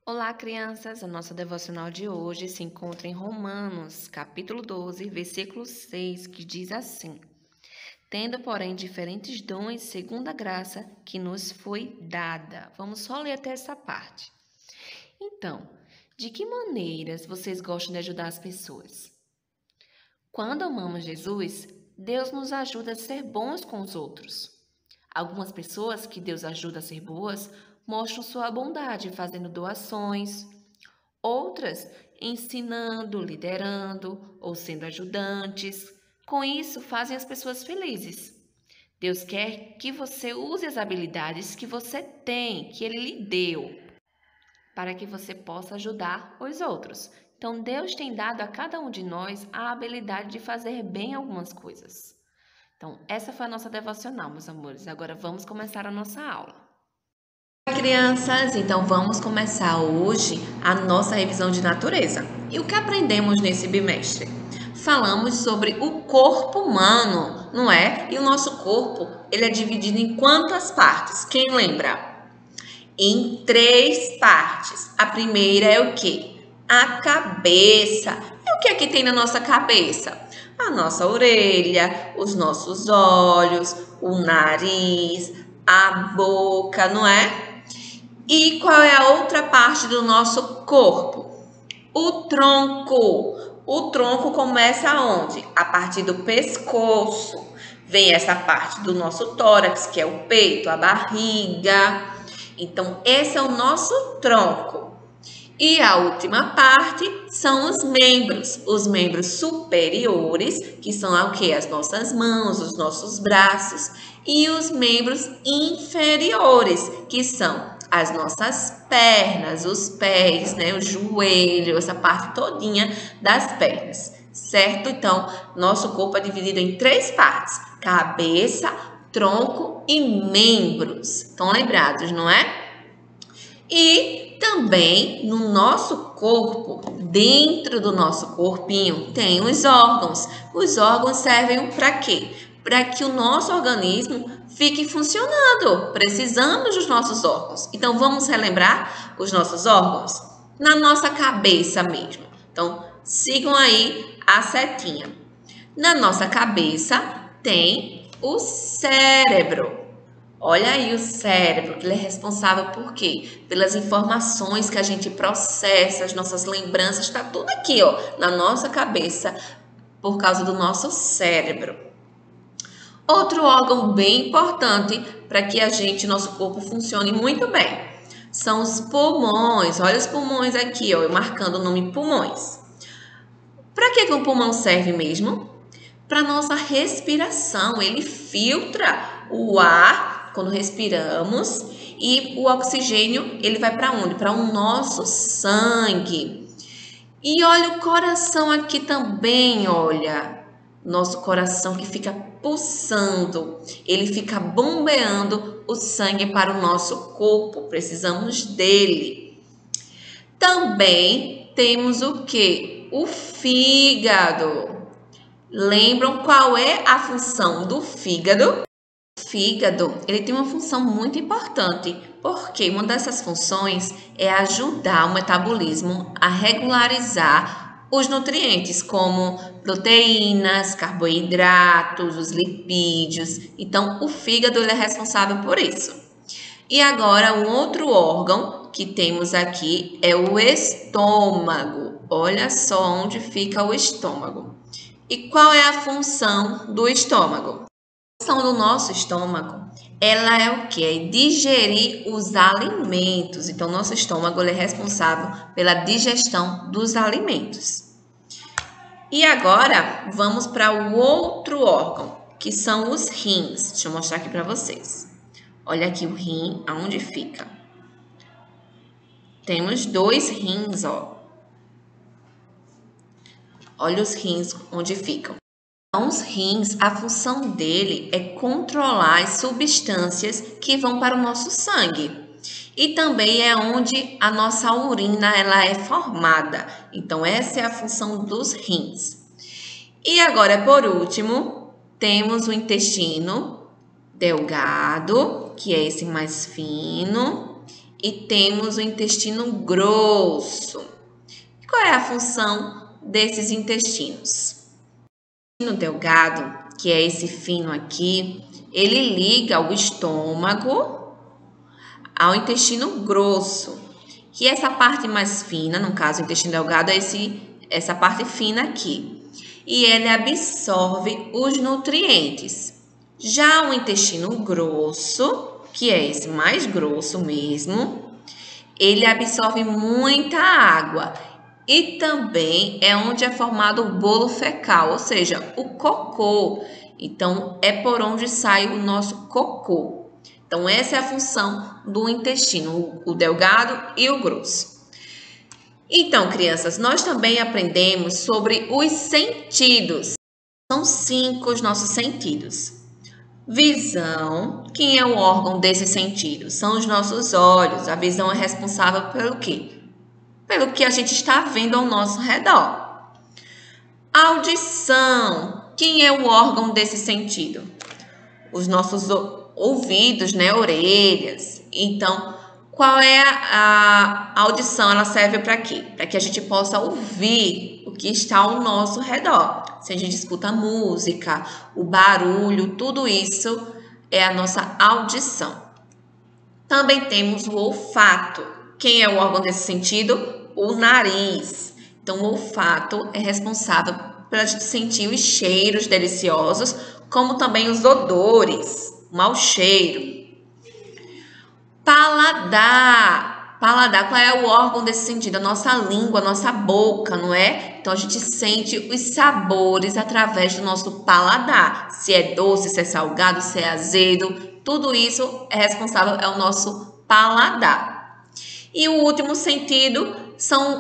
Olá, crianças! A nossa devocional de hoje se encontra em Romanos, capítulo 12, versículo 6, que diz assim: Tendo, porém, diferentes dons segundo a graça que nos foi dada. Vamos só ler até essa parte. Então, de que maneiras vocês gostam de ajudar as pessoas? Quando amamos Jesus, Deus nos ajuda a ser bons com os outros. Algumas pessoas que Deus ajuda a ser boas mostram sua bondade fazendo doações, outras ensinando, liderando ou sendo ajudantes. Com isso, fazem as pessoas felizes. Deus quer que você use as habilidades que você tem, que Ele lhe deu, para que você possa ajudar os outros. Então, Deus tem dado a cada um de nós a habilidade de fazer bem algumas coisas. Então, essa foi a nossa devocional, meus amores. Agora vamos começar a nossa aula. Crianças, então vamos começar hoje a nossa revisão de natureza. E o que aprendemos nesse bimestre? Falamos sobre o corpo humano, não é? E o nosso corpo, ele é dividido em quantas partes? Quem lembra? Em 3 partes. A primeira é o quê? A cabeça. E o que é que tem na nossa cabeça? A nossa orelha, os nossos olhos, o nariz, a boca, não é? E qual é a outra parte do nosso corpo? O tronco. O tronco começa aonde? A partir do pescoço. Vem essa parte do nosso tórax, que é o peito, a barriga. Então, esse é o nosso tronco. E a última parte são os membros superiores, que são o que? As nossas mãos, os nossos braços, e os membros inferiores, que são as nossas pernas, os pés, né, o joelho, essa parte todinha das pernas, certo? Então, nosso corpo é dividido em 3 partes: cabeça, tronco e membros. Estão lembrados, não é? E também no nosso corpo, dentro do nosso corpinho, tem os órgãos. Os órgãos servem para quê? Para que o nosso organismo fique funcionando. Precisamos dos nossos órgãos. Então, vamos relembrar os nossos órgãos? Na nossa cabeça mesmo. Então, sigam aí a setinha. Na nossa cabeça tem o cérebro. Olha aí o cérebro, que ele é responsável por quê? Pelas informações que a gente processa, as nossas lembranças, está tudo aqui, ó, na nossa cabeça, por causa do nosso cérebro. Outro órgão bem importante para que nosso corpo funcione muito bem, são os pulmões. Olha os pulmões aqui, ó, eu marcando o nome pulmões. Para que o pulmão serve mesmo? Para nossa respiração. Ele filtra o ar quando respiramos e o oxigênio, ele vai para onde? Para o nosso sangue. E olha o coração aqui também, olha. Nosso coração que fica pulsando, ele fica bombeando o sangue para o nosso corpo. Precisamos dele. Também temos o que? O fígado. Lembram qual é a função do fígado? O fígado, ele tem uma função muito importante, porque uma dessas funções é ajudar o metabolismo a regularizar os nutrientes, como proteínas, carboidratos, os lipídios. Então, o fígado ele é responsável por isso. E agora, um outro órgão que temos aqui é o estômago. Olha só onde fica o estômago. E qual é a função do estômago? A função do nosso estômago, ela é o que? É digerir os alimentos. Então, nosso estômago ele é responsável pela digestão dos alimentos. E agora, vamos para o outro órgão, que são os rins. Deixa eu mostrar aqui para vocês. Olha aqui o rim, aonde fica. Temos 2 rins, ó. Olha os rins onde ficam. Os rins, a função dele é controlar as substâncias que vão para o nosso sangue. E também é onde a nossa urina ela é formada. Então, essa é a função dos rins. E agora, por último, temos o intestino delgado, que é esse mais fino, e temos o intestino grosso. Qual é a função desses intestinos? O intestino delgado, que é esse fino aqui, ele liga o estômago ao intestino grosso. E essa parte mais fina, no caso o intestino delgado, é essa parte fina aqui. E ele absorve os nutrientes. Já o intestino grosso, que é esse mais grosso mesmo, ele absorve muita água. E também é onde é formado o bolo fecal, ou seja, o cocô. Então, é por onde sai o nosso cocô. Então, essa é a função do intestino, o delgado e o grosso. Então, crianças, nós também aprendemos sobre os sentidos. São 5 os nossos sentidos. Visão, quem é o órgão desses sentidos? São os nossos olhos. A visão é responsável pelo quê? Pelo que a gente está vendo ao nosso redor. Audição, quem é o órgão desse sentido? Os nossos ouvidos, né? Orelhas. Então, qual é a audição? Ela serve para quê? Para que a gente possa ouvir o que está ao nosso redor. Se a gente escuta música, o barulho, tudo isso é a nossa audição. Também temos o olfato. Quem é o órgão desse sentido? O nariz. Então, o olfato é responsável para a gente sentir os cheiros deliciosos, como também os odores, o mau cheiro. Paladar. Paladar, qual é o órgão desse sentido? A nossa língua, a nossa boca, não é? Então, a gente sente os sabores através do nosso paladar. Se é doce, se é salgado, se é azedo, tudo isso é responsável, é o nosso paladar. E o último sentido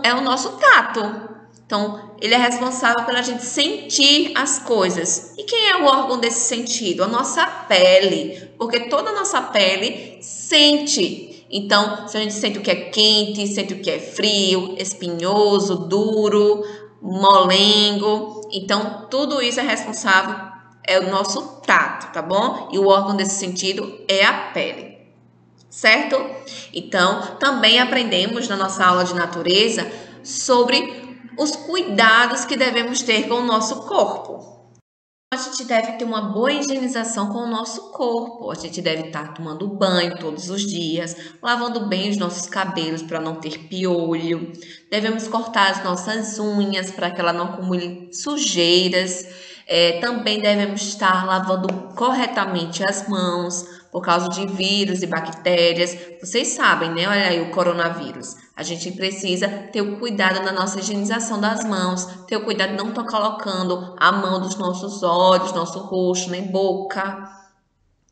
é o nosso tato. Então, ele é responsável pela gente sentir as coisas. E quem é o órgão desse sentido? A nossa pele, porque toda a nossa pele sente. Então, se a gente sente o que é quente, sente o que é frio, espinhoso, duro, molengo. Então, tudo isso é responsável, é o nosso tato, tá bom? E o órgão desse sentido é a pele. Certo? Então, também aprendemos na nossa aula de natureza sobre os cuidados que devemos ter com o nosso corpo. A gente deve ter uma boa higienização com o nosso corpo. A gente deve estar tomando banho todos os dias, lavando bem os nossos cabelos para não ter piolho. Devemos cortar as nossas unhas para que ela não acumule sujeiras. Também devemos estar lavando corretamente as mãos por causa de vírus e bactérias. Vocês sabem, né? Olha aí o coronavírus. A gente precisa ter o cuidado na nossa higienização das mãos, ter o cuidado de não estar colocando a mão dos nossos olhos, nosso rosto, nem boca.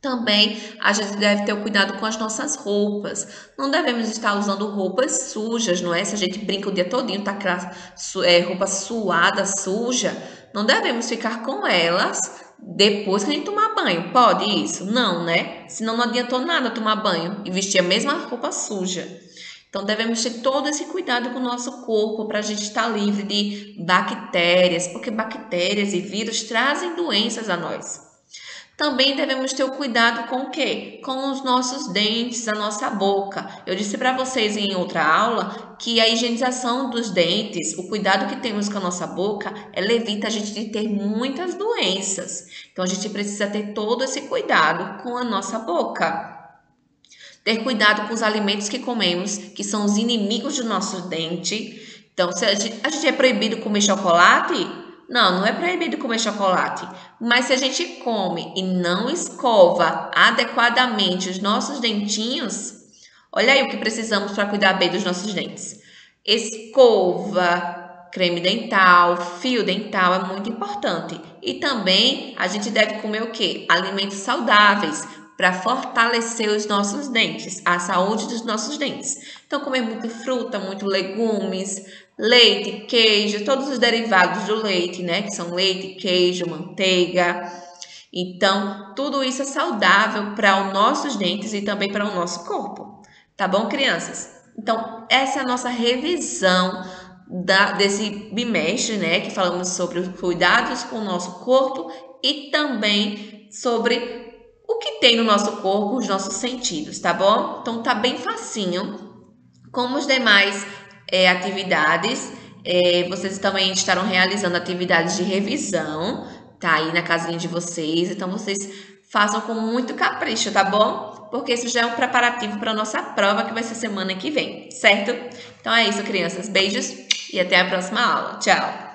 Também a gente deve ter o cuidado com as nossas roupas. Não devemos estar usando roupas sujas, não é? Se a gente brinca o dia todinho, tá roupa suada, suja, não devemos ficar com elas depois que a gente tomar banho. Pode isso? Não, né? Senão não adiantou nada tomar banho e vestir a mesma roupa suja. Então, devemos ter todo esse cuidado com o nosso corpo para a gente estar livre de bactérias, porque bactérias e vírus trazem doenças a nós. Também devemos ter o cuidado com o quê? Com os nossos dentes, a nossa boca. Eu disse para vocês em outra aula que a higienização dos dentes, o cuidado que temos com a nossa boca, ela evita a gente de ter muitas doenças. Então, a gente precisa ter todo esse cuidado com a nossa boca. Ter cuidado com os alimentos que comemos, que são os inimigos do nosso dente. Então, se a gente é proibido comer chocolate? Não, não é proibido comer chocolate. Mas se a gente come e não escova adequadamente os nossos dentinhos, olha aí o que precisamos para cuidar bem dos nossos dentes. Escova, creme dental, fio dental é muito importante. E também a gente deve comer o quê? Alimentos saudáveis, para fortalecer os nossos dentes, a saúde dos nossos dentes. Então, comer muito fruta, muito legumes, leite, queijo, todos os derivados do leite, né? Que são leite, queijo, manteiga. Então, tudo isso é saudável para os nossos dentes e também para o nosso corpo. Tá bom, crianças? Então, essa é a nossa revisão desse bimestre, né? Que falamos sobre os cuidados com o nosso corpo e também sobre o que tem no nosso corpo os nossos sentidos, tá bom? Então tá bem facinho. Como os demais atividades, vocês também estarão realizando atividades de revisão, tá aí na casinha de vocês. Então vocês façam com muito capricho, tá bom? Porque isso já é um preparativo para a nossa prova que vai ser semana que vem, certo? Então é isso, crianças. Beijos e até a próxima aula. Tchau!